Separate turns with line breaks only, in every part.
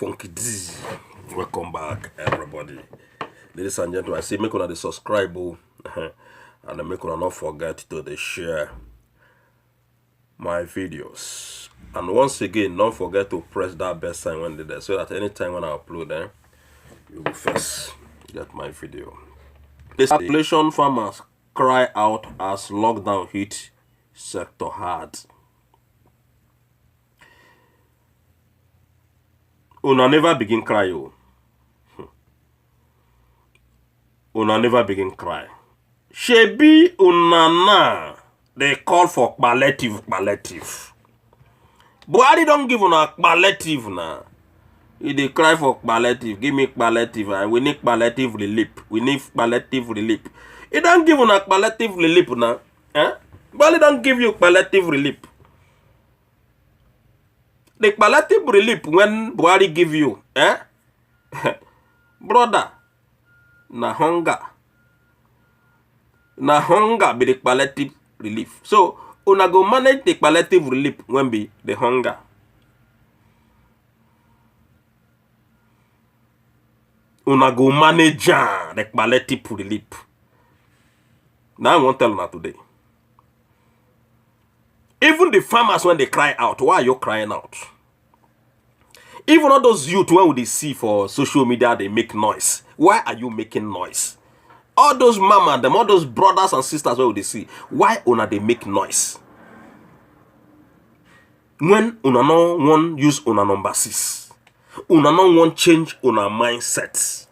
Funky D. Welcome back, everybody. Ladies and gentlemen, I say make una subscribe, and make una not forget to share my videos. And once again, don't forget to press that bell sign when they're there, so that anytime when I upload them, you will first get my video. Population farmers cry out as lockdown hit sector hard. Una never begin cry, yo. Una never begin cry. Shebi una na, they call for palliative. Buhari don't give una palliative na. They cry for palliative. Give me palliative. We need palliative relief. We need palliative relief. He don't give una palliative relief na. Buhari don't give you palliative relief. The palliative relief when Buhari give you, brother, na hunger be the palliative relief. So una go manage the palliative relief when be the hunger. Una go manage the palliative relief. Now I won't tell una today. Even the farmers, when they cry out, why are you crying out? Even all those youth, when they see for social media, they make noise. Why are you making noise? All those mama, them, all those brothers and sisters, where they see, why una they make noise? When una no want use una number 6, una no want change una mindset.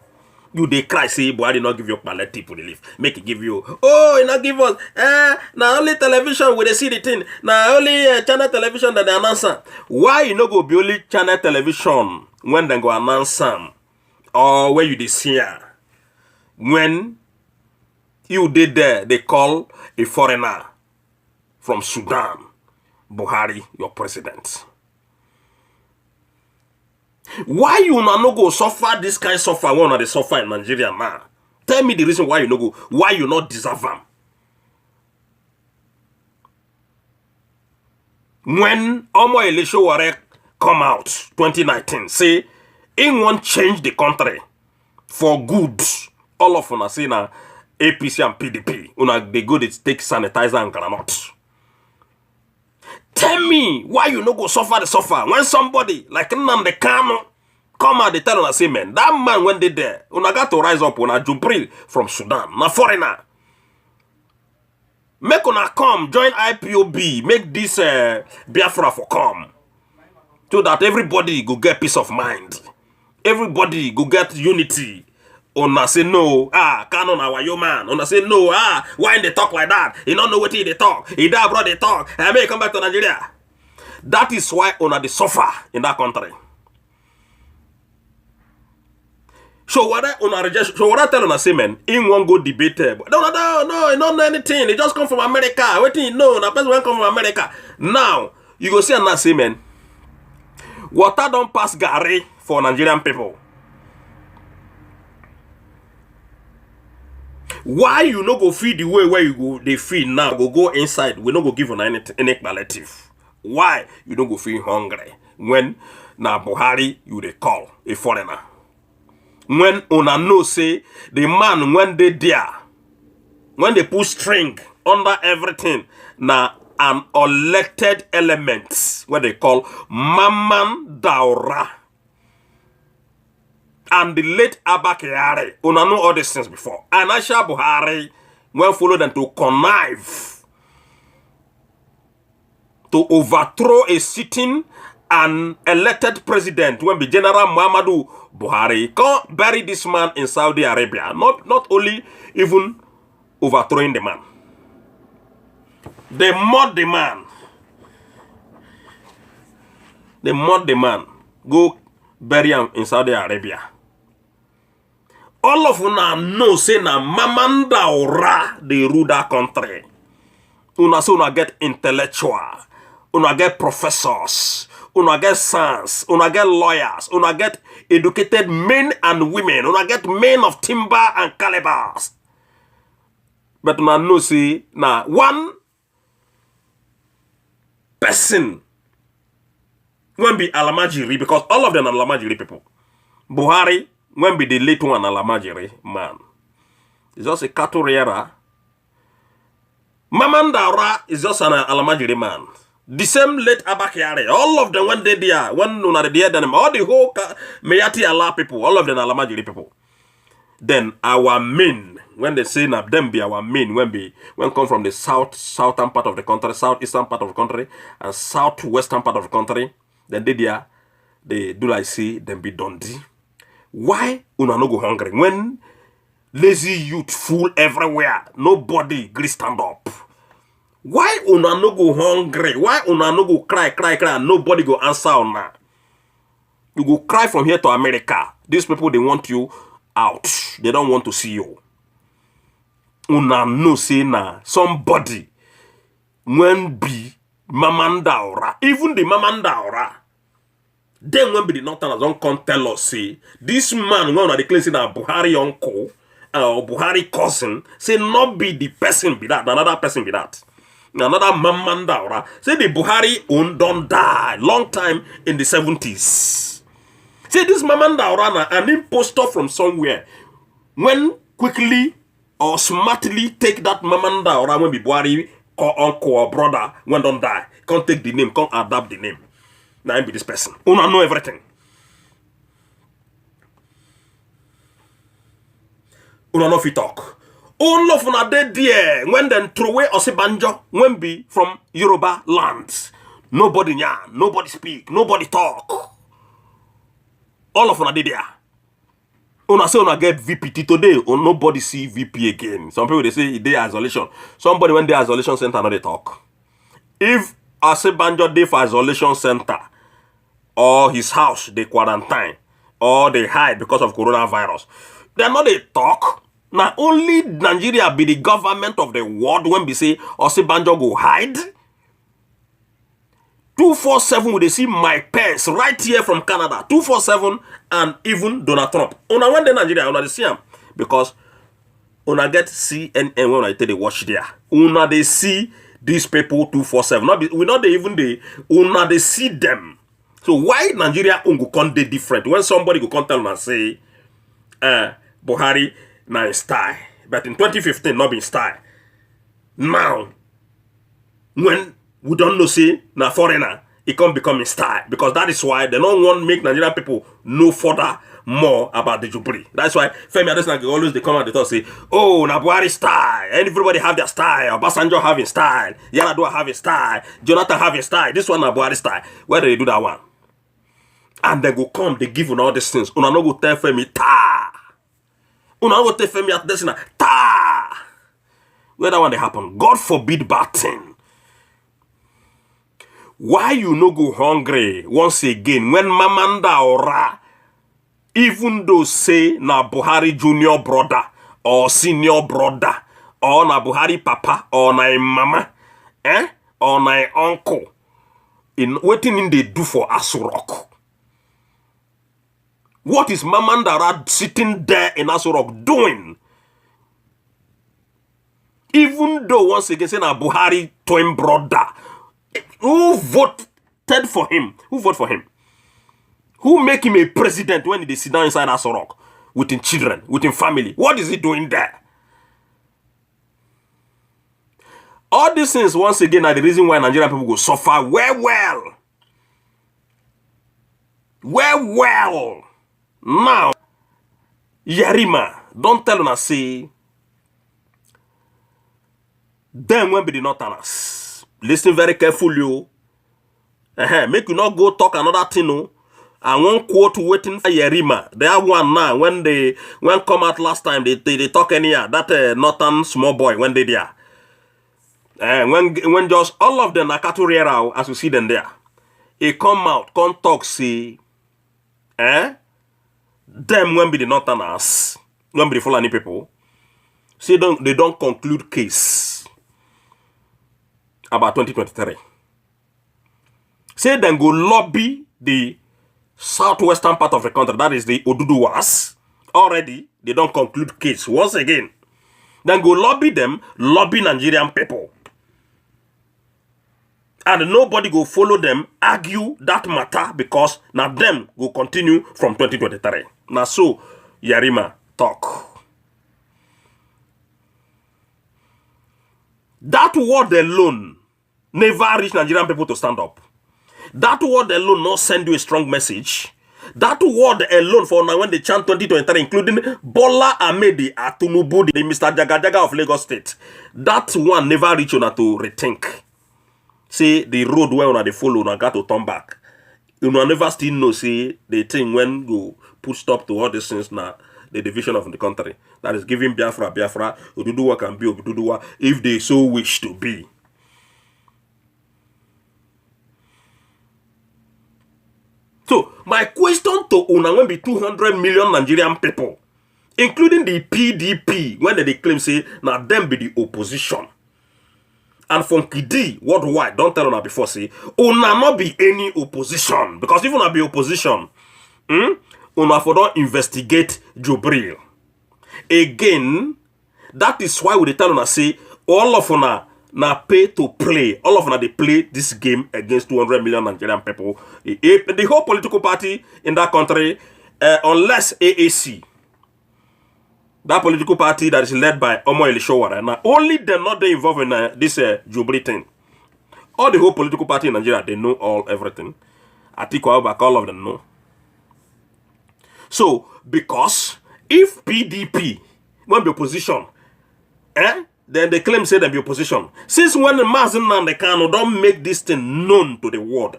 You they cry, say, Buhari not give you palliative relief. Make it give you, oh, he not give us, now only television where they see the thing. Now only channel television that they announce. Why you not go be only channel television when they go announce them? Or where you they see her? When you did there, they call a foreigner from Sudan, Buhari, your president. Why you no go suffer this kind of suffer one of the suffer in Nigeria now? Tell me the reason why you no go, why you not deserve them. When Omo Elisho Ware come out 2019, say he won't change the country for good. All of una say na APC and PDP. Una they go they take sanitizer and granite. Tell me why you no go suffer the suffer when somebody like Nnamdi Kanu come out, they tell us, say, man, that man when they there, una got to rise up on a Jubril from Sudan, na foreigner. Make una come, join IPOB, make this Biafra for come. So that everybody go get peace of mind. Everybody go get unity. Una say no, Kanu na wayo man. Una say no, why they talk like that? You don't know what they talk. He die abroad they talk. I may come back to Nigeria. That is why una they suffer in that country. So what I tell una say, man, in one go debate. No, he don't know anything. He just come from America. What you know? Na person when come from America. Now you go see and say, man, water don't pass Gary for Nigerian people. Why you no go feed the way where you go they feed now? Go inside. We no go give on any palliative. Why you don't go feel hungry when na Buhari you they call a foreigner? When una know say the man when they there, when they put string under everything, na an elected element what they call Mamman Daura. And the late Abba Kyari, una know all these things before. And Aisha Buhari when follow them to connive to overthrow a sitting and elected president when be General Muhammadu Buhari. Can't bury this man in Saudi Arabia. Not only even overthrowing the man. They murder the man. They murder the man. Go bury him in Saudi Arabia. All of una know say na Mamman Daura they rule that country. Una so una get intellectual. Una get professors. Una get sons. Una get lawyers. Una get educated men and women. Una get men of timber and calibers. But una know say na one person when be Alamajiri, because all of them are Alamajiri people. Buhari, when be the late one Alamajiri man. He's just a cattle rearer. Mamandara is just an Alamajiri man. The same late Abakiari. All of them when they there, when una they there, all the whole Meyati Allah people, all of them are Alamajiri people. Then our men, when they say na them be our men, when come from the southern part of the country, southeastern part of the country, and southwestern part of the country, then they there, they do like say them be Dundee. Why una no go hungry when lazy youth full everywhere, nobody gree stand up? Why una no go hungry? Why una no go cry, and nobody go answer una? You go cry from here to America. These people, they want you out. They don't want to see you. Una no say na somebody when be Mamandaura, even the Mamandaura. Then when be the Northerners don't come tell us, say, this man, when they claim say na Buhari uncle or Buhari cousin, say not be the person be that, another person be that. Another Mamandaura. Say the Buhari own don't die long time in the 70s. Say this Mamandaura an impostor from somewhere. When quickly or smartly take that Mamandaura when be Buhari or uncle or brother when don't die. Can't take the name, can't adapt the name. Now I be this person. Una know everything. Una know if you talk. All of una dead there when then throw away Osibanjo when be from Yoruba lands. Nobody yarn, nobody speak, nobody talk. All of una dead there. Una say una get VPT today, or nobody see VP again. Some people they say they isolation. Somebody when they isolation center, no they talk. If Osibanjo dey for isolation center, or his house they quarantine, or they hide because of coronavirus, they not they talk. Now only Nigeria be the government of the world when we say Osibanjo go hide. 247 will they see Mike Pence right here from Canada. 247 and even Donald Trump. Una when the Nigeria, una they see him because una get CNN when I tell they watch there. Una they see these people 247. Not be, we not they even they una they see them. So why Nigeria go come dey different when somebody go come tell una say Buhari na in style, but in 2015 not be style. Now when we don't know say na foreigner, it can't become in style because that is why they don't want to make Nigerian people know further more about the Jubilee. That's why Femi Adesina always they come out and talk say, oh, na Buhari style, and everybody have their style. Obasanjo having style, Yar'Adua having style, Jonathan having style. This one na Buhari style. Where do they do that one? And they go come, they give you all these things. Una no go tell Femi ta. Una no go tell Femi Adesina ta. Where that one they happen? God forbid bad thing. Why you no go hungry once again when Mamandaura, even though say na Buhari junior brother or senior brother or na Buhari papa or na mama, or na uncle, in waiting in they do for Aso Rock. What is Mamandaura sitting there in Aso Rock doing? Even though once again say na Buhari twin brother. Who voted for him? Who voted for him? Who make him a president when he sit down inside Aso Rock with his children, with his family? What is he doing there? All these things, once again, are the reason why Nigerian people go suffer well. Now, Yerima, don't tell us say, them when be the Northerners. Listen very carefully, you. Make you not go talk another thing, no. I won't quote waiting for Yerima. They have one now. When come out last time, they talk anyhow. That Northern small boy when they there. When just all of them Nakaturiera as you see them there, he come out, come talk, say, them when be the Northerners, when be the Fulani people, say they don't conclude case about 2023. Say then go lobby the southwestern part of the country, that is the Oduduwas. Already, they don't conclude case once again. Then go lobby them, lobby Nigerian people. And nobody go follow them, argue that matter because now them go continue from 2023. Now so, Yarima talk. That word alone never reach Nigerian people to stand up. That word alone not send you a strong message. That word alone for now when they chant 2023, including Bola Ahmed Tinubu, the Mr. Jagajaga of Lagos State. That one never reach you to rethink. Say the road where una dey follow, una got to turn back. You never still know, say the thing when go put stop to all these things now, the division of the country. That is giving Biafra, Oduduwa can be Oduduwa if they so wish to be. So, my question to una when be 200 million Nigerian people, including the PDP, when they claim, say, now them be the opposition. And from Kidi, worldwide, don't tell una before, say, una not be any opposition. Because if una be opposition, una for don't investigate Jubril. Again, that is why we tell una, say, all of una na pay to play. All of them they play this game against 200 million Nigerian people. The whole political party in that country, unless AAC, that political party that is led by Omo Elishowara, now only them not they involved in this Jubilee thing. All the whole political party in Nigeria, they know everything. Atiku Abubakar, all of them know. So, because if PDP won't be opposition, then they claim say they be opposition. Since when the Mazen Nnamdi Kanu don't make this thing known to the world,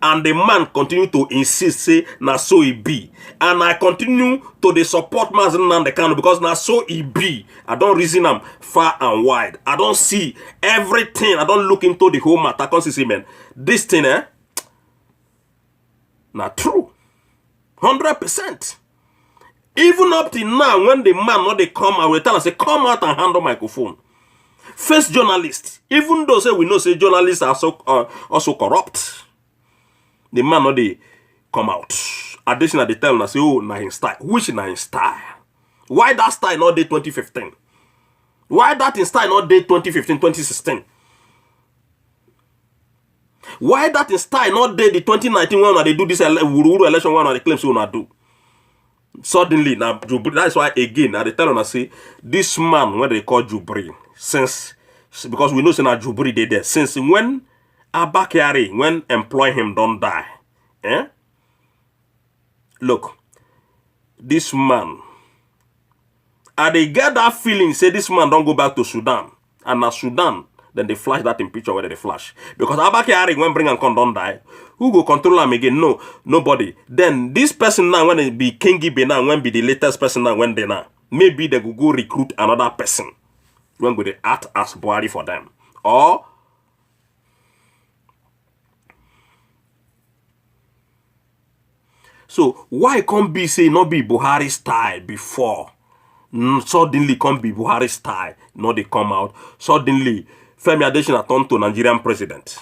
and the man continue to insist, say, na so it be. And I continue to the support Mazen Nnamdi Kanu because na so it be. I don't reason them far and wide. I don't see everything. I don't look into the whole matter. I can see, man, this thing, not true. 100%. Even up till now, when the man not they come, I will tell us, say, come out and handle microphone. First journalist, even though say we know say journalists are so also corrupt, the man not they come out. Additionally, they tell us, say, oh, na in style. Which na in style? Why that style not day 2015? Why that in style not day 2015, 2016? Why that in style not day the 2019 one they do this election one they claim so not do? Suddenly, now that's why again, they tell us, say, this man, when they call Jubri, since, because we know say now Jubri they there, since when Abba Kyari, when employ him don't die, look, this man, and they get that feeling, say this man don't go back to Sudan, and now Sudan, then they flash that in picture where they flash. Because Abba Kyari, when bring and come don't die, who go control him again? No, nobody. Then this person now, when it be Kingi be now, when be the latest person now, when they now, maybe they go recruit another person. When go they act as Buhari for them. Or so why can't be say not be Buhari style before? Suddenly can't be Buhari style. No, they come out. Suddenly, Femi Adesina turned to Nigerian president.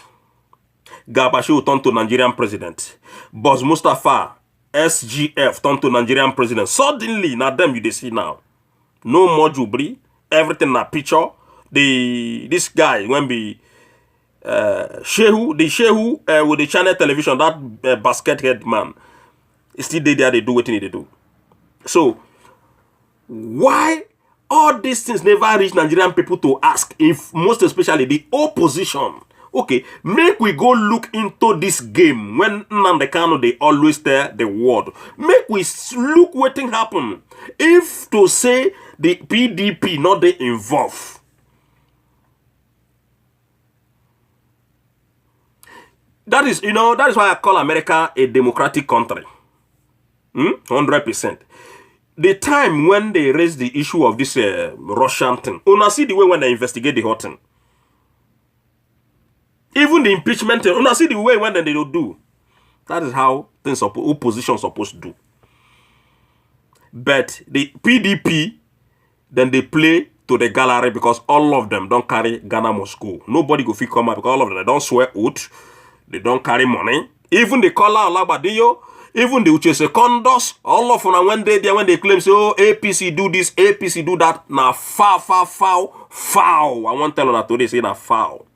Gabashew turned to Nigerian president. Boss Mustafa, SGF turned to Nigerian president. Suddenly, now them you they see now. No more Jubri. Everything na picture. This guy when be Shehu, the Shehu with the channel television, that basket head man, still there they do what they do. So why all these things never reach Nigerian people to ask, if most especially the opposition? Okay, make we go look into this game when Nnamdi Kanu they always tell the world. Make we look what thing happen. If to say the PDP not they involved, that is, that is why I call America a democratic country. 100%. The time when they raised the issue of this Russian thing, una see the way when they investigate the whole thing. Even the impeachment, una see the way when they don't do. That is how things opposition supposed to do. But the PDP, then they play to the gallery because all of them don't carry Ghana must go. Nobody go fit come out because all of them they don't swear oath. They don't carry money. Even the color Alabadiyo, even the Uche Secondos, all of them when they claim say, oh, APC do this, APC do that. Now foul. I won't tell you that today say now foul.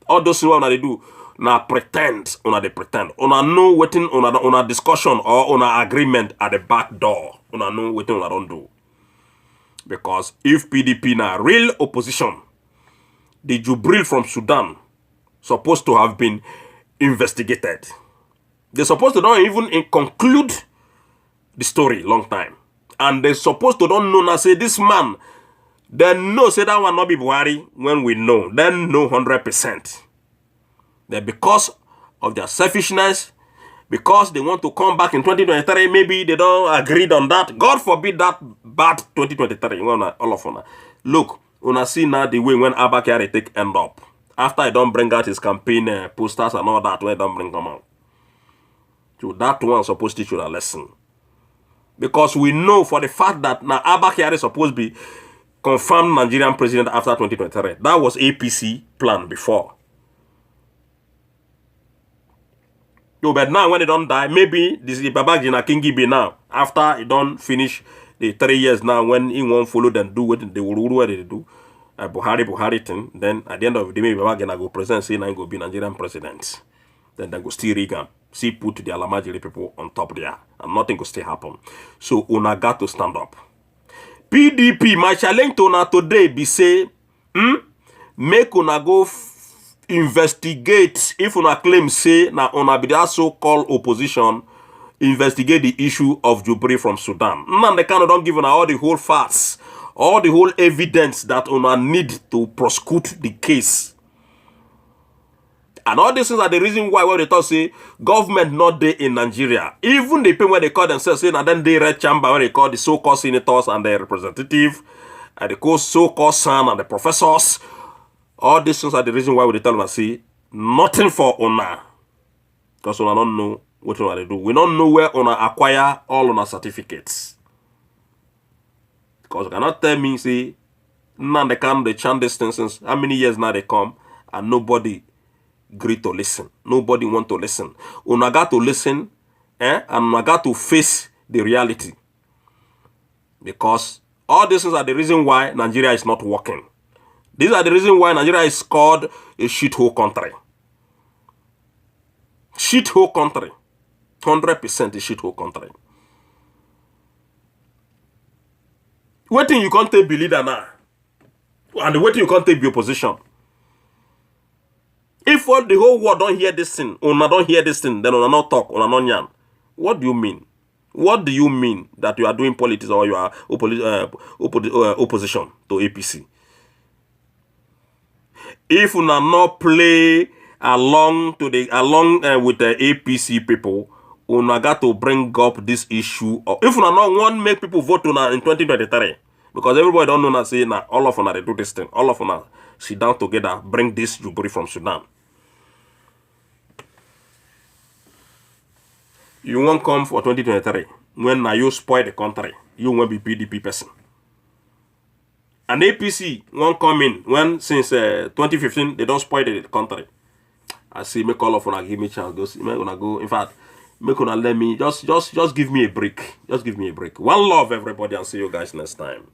All those things what they do. na pretend, una dey pretend. Una know wetin una discussion or una agreement at the back door. Una know wetin una don do. Because if PDP na real opposition, the Jubril from Sudan supposed to have been investigated. They're supposed to don't even conclude the story long time. And they're supposed to don't know now say this man, then know say that one not be Buhari when we know. Then know 100%. That because of their selfishness, because they want to come back in 2023, maybe they don't agree on that. God forbid that bad 2023. All of una. Look, una see now the way when Abba Kyari take end up. After he don't bring out his campaign posters and all that, when he don't bring them out. So that one supposed to teach you a lesson. Because we know for the fact that now Abba Kyari is supposed to be confirmed Nigerian president after 2023. That was APC plan before. Yo, but now when they don't die, maybe this is Babangida na Kingibe now. After he don't finish the 3 years now, when he won't follow them do what they will do, Buhari thing, then at the end of the day, maybe Babangida go present, say now go be Nigerian president. Then they go still Reagan. See, put the Alamajiri people on top there, and nothing will still happen. So una got to stand up. PDP, my challenge to una today be say, make una go investigate. If una claim say na una be that so-called opposition, investigate the issue of Jubril from Sudan. Man, they cannot don't give una all the whole facts, all the whole evidence that una need to prosecute the case. And all these things are the reason why when they talk say government not there in Nigeria. Even the people when they call themselves saying and then they red chamber when they call the so-called senators and the representative and the so-called son and the professors. All these things are the reason why they tell us say nothing for una. Because una don't know what una do. We don't know where una acquire all una certificates. Because you cannot tell me say now they come they chant these things since how many years now they come and nobody agree to listen. Nobody want to listen. Una got to listen, and una got to face the reality. Because all these things are the reason why Nigeria is not working. These are the reason why Nigeria is called a shithole country. Shithole country. 100% a shithole country. Waiting you can't take be leader now. And waiting you can't take be opposition. If all the whole world don't hear this thing, una don't hear this thing, then una not talk, una not yarn. What do you mean? What do you mean that you are doing politics or you are opposition to APC? If una not play along with the APC people, una got to bring up this issue. Or if una not want to make people vote una in 2023, because everybody don't know now say now all of una they do this thing, all of una sit down together, bring this Jubril from Sudan. You won't come for 2023 when now you spoil the country. You won't be PDP person. And APC won't come in when since 2015 they don't spoil the country. I see make all of una give me chance. Make una go. In fact, make una let me just give me a break. Just give me a break. One love everybody and see you guys next time.